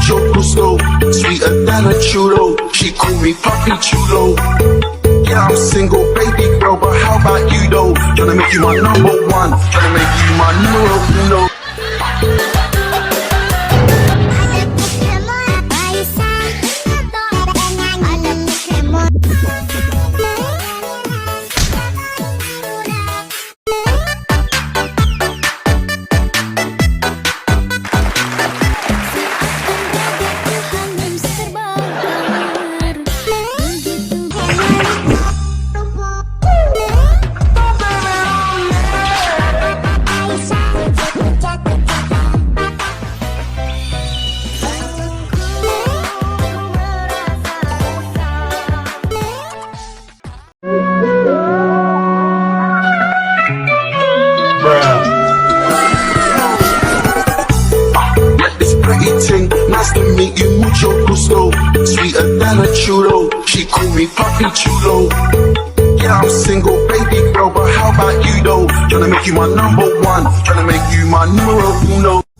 mucho gusto. Sweeter than a churro. She call me Papi Chulo. Yeah, I'm single, baby girl, but how about you though? Tryna make you my number one. Tryna make you my numero uno. Nice to meet you, mucho gusto. Sweeter than a churro. She call me Papi Chulo. Yeah, I'm single, baby girl, but how about you though? Tryna make you my number one. Tryna make you my numero uno.